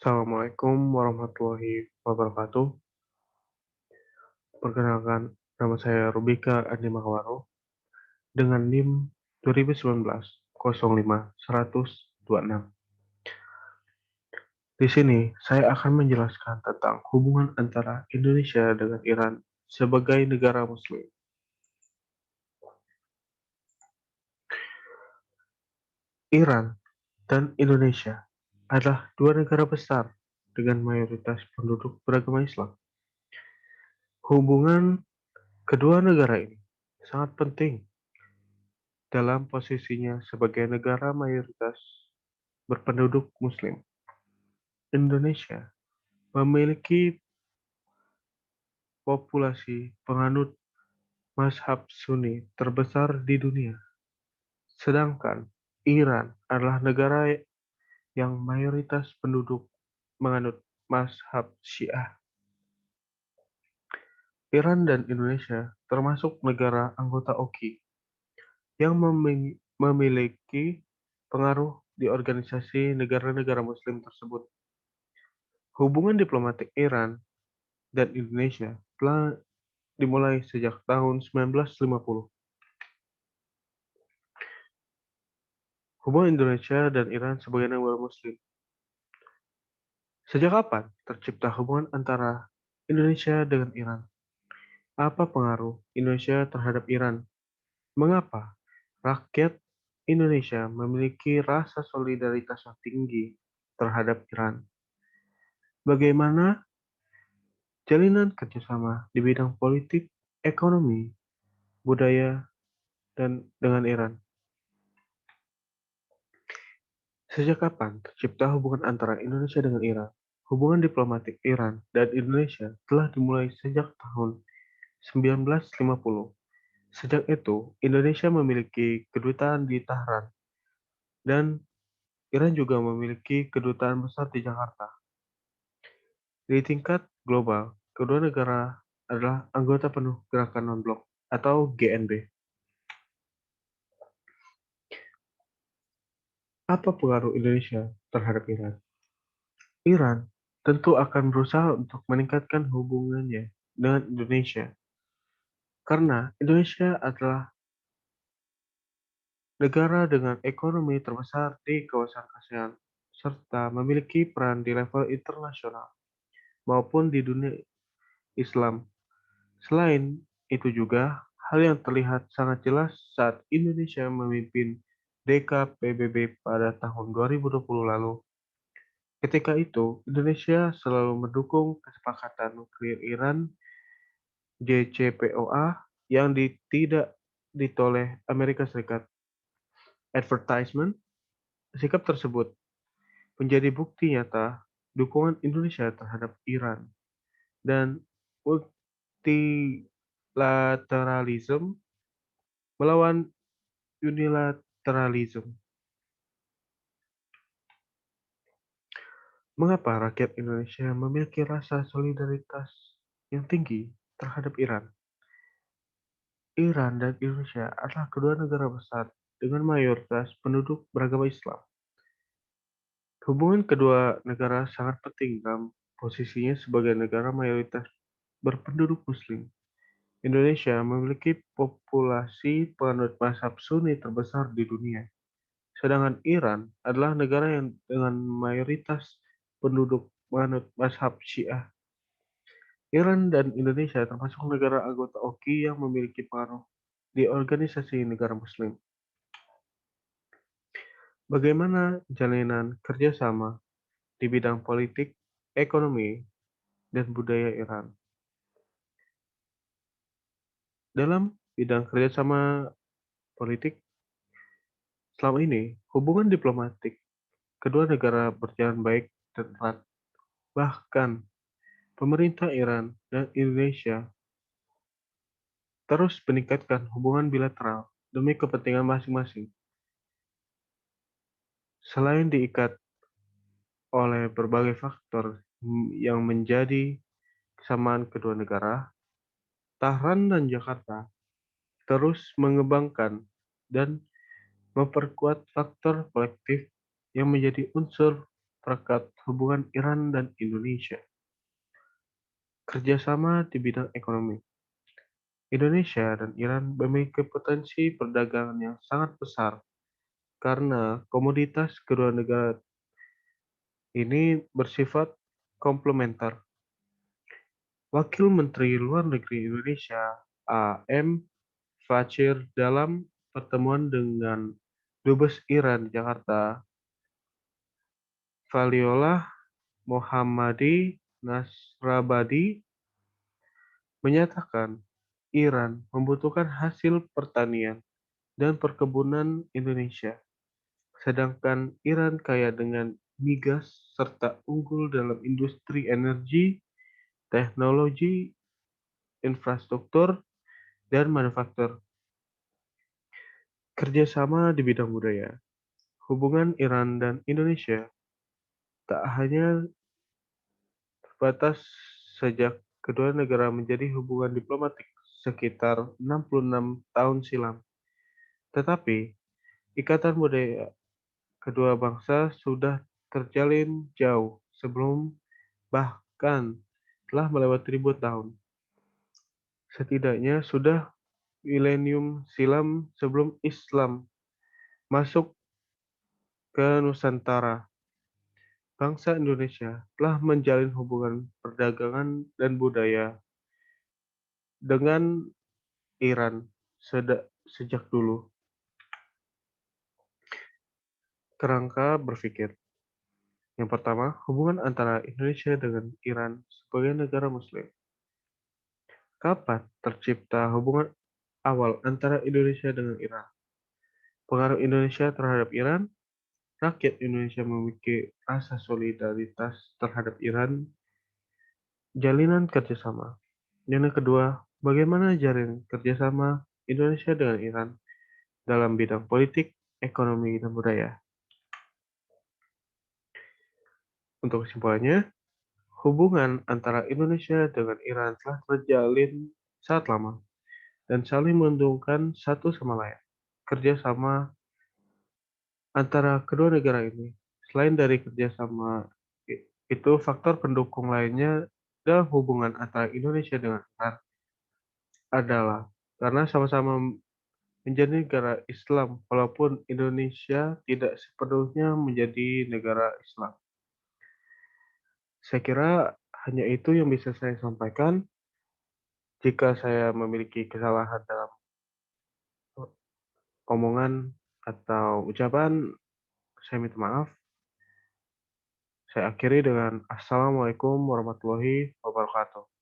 Assalamualaikum warahmatullahi wabarakatuh. Perkenalkan, nama saya Rubika Andi Makawaro dengan NIM 2019 05 126. Di sini, saya akan menjelaskan tentang hubungan antara Indonesia dengan Iran sebagai negara Muslim. Iran dan Indonesia adalah dua negara besar dengan mayoritas penduduk beragama Islam. Hubungan kedua negara ini sangat penting dalam posisinya sebagai negara mayoritas berpenduduk Muslim. Indonesia memiliki populasi penganut mazhab Sunni terbesar di dunia, sedangkan Iran adalah negara yang mayoritas penduduk menganut mazhab Syiah. Iran dan Indonesia termasuk negara anggota OKI yang memiliki pengaruh di organisasi negara-negara Muslim tersebut. Hubungan diplomatik Iran dan Indonesia telah dimulai sejak tahun 1950. Hubungan Indonesia dan Iran sebagai negara Muslim. Sejak kapan tercipta hubungan antara Indonesia dengan Iran? Apa pengaruh Indonesia terhadap Iran? Mengapa rakyat Indonesia memiliki rasa solidaritas yang tinggi terhadap Iran? Bagaimana jalinan kerjasama di bidang politik, ekonomi, budaya, dan dengan Iran? Sejak kapan tercipta hubungan antara Indonesia dengan Iran? Hubungan diplomatik Iran dan Indonesia telah dimulai sejak tahun 1950. Sejak itu, Indonesia memiliki kedutaan di Tahran dan Iran juga memiliki kedutaan besar di Jakarta. Di tingkat global, kedua negara adalah anggota penuh Gerakan Non-Blok atau GNB. Apa pengaruh Indonesia terhadap Iran? Iran tentu akan berusaha untuk meningkatkan hubungannya dengan Indonesia karena Indonesia adalah negara dengan ekonomi terbesar di kawasan ASEAN serta memiliki peran di level internasional maupun di dunia Islam. Selain itu juga, hal yang terlihat sangat jelas saat Indonesia memimpin DKPBB pada tahun 2020 lalu. Ketika itu, Indonesia selalu mendukung kesepakatan nuklir Iran JCPOA yang tidak ditoleh Amerika Serikat. Advertisement, sikap tersebut menjadi bukti nyata dukungan Indonesia terhadap Iran dan multilateralisme melawan unilateralisme. Mengapa rakyat Indonesia memiliki rasa solidaritas yang tinggi terhadap Iran? Iran dan Indonesia adalah kedua negara besar dengan mayoritas penduduk beragama Islam. Hubungan kedua negara sangat penting dalam posisinya sebagai negara mayoritas berpenduduk Muslim. Indonesia memiliki populasi penganut mazhab Sunni terbesar di dunia, sedangkan Iran adalah negara yang dengan mayoritas penduduk menganut mazhab Syiah. Iran dan Indonesia termasuk negara anggota OKI yang memiliki pengaruh di organisasi negara Muslim. Bagaimana jalinan kerjasama di bidang politik, ekonomi, dan budaya Iran? Dalam bidang kerjasama politik, selama ini hubungan diplomatik kedua negara berjalan baik dan erat. Bahkan pemerintah Iran dan Indonesia terus meningkatkan hubungan bilateral demi kepentingan masing-masing. Selain diikat oleh berbagai faktor yang menjadi kesamaan kedua negara, Tahran dan Jakarta terus mengembangkan dan memperkuat faktor kolektif yang menjadi unsur terkait hubungan Iran dan Indonesia. Kerjasama di bidang ekonomi. Indonesia dan Iran memiliki potensi perdagangan yang sangat besar karena komoditas kedua negara ini bersifat komplementer. Wakil Menteri Luar Negeri Indonesia A.M. Fachir dalam pertemuan dengan Dubes Iran di Jakarta, Valiollah Mohammadi Nasrabadi, menyatakan Iran membutuhkan hasil pertanian dan perkebunan Indonesia, sedangkan Iran kaya dengan migas serta unggul dalam industri energi, teknologi, infrastruktur, dan manufaktur. Kerjasama di bidang budaya. Hubungan Iran dan Indonesia tak hanya terbatas sejak kedua negara menjadi hubungan diplomatik sekitar 66 tahun silam, tetapi ikatan budaya kedua bangsa sudah terjalin jauh sebelum, bahkan telah melewati ribuan tahun. Setidaknya sudah milenium silam sebelum Islam masuk ke Nusantara, bangsa Indonesia telah menjalin hubungan perdagangan dan budaya dengan Iran sejak dulu. Kerangka berpikir. Yang pertama, hubungan antara Indonesia dengan Iran sebagai negara Muslim. Kapan tercipta hubungan awal antara Indonesia dengan Iran? Pengaruh Indonesia terhadap Iran. Rakyat Indonesia memiliki rasa solidaritas terhadap Iran. Jalinan kerjasama. Yang kedua, bagaimana jaringan kerjasama Indonesia dengan Iran dalam bidang politik, ekonomi, dan budaya? Untuk kesimpulannya, hubungan antara Indonesia dengan Iran telah terjalin sangat lama dan saling menguntungkan satu sama lain. Kerjasama antara kedua negara ini, selain dari kerjasama itu, faktor pendukung lainnya dalam hubungan antara Indonesia dengan Iran adalah karena sama-sama menjadi negara Islam, walaupun Indonesia tidak sepenuhnya menjadi negara Islam. Saya kira hanya itu yang bisa saya sampaikan. Jika saya memiliki kesalahan dalam omongan atau ucapan, saya minta maaf. Saya akhiri dengan Assalamualaikum warahmatullahi wabarakatuh.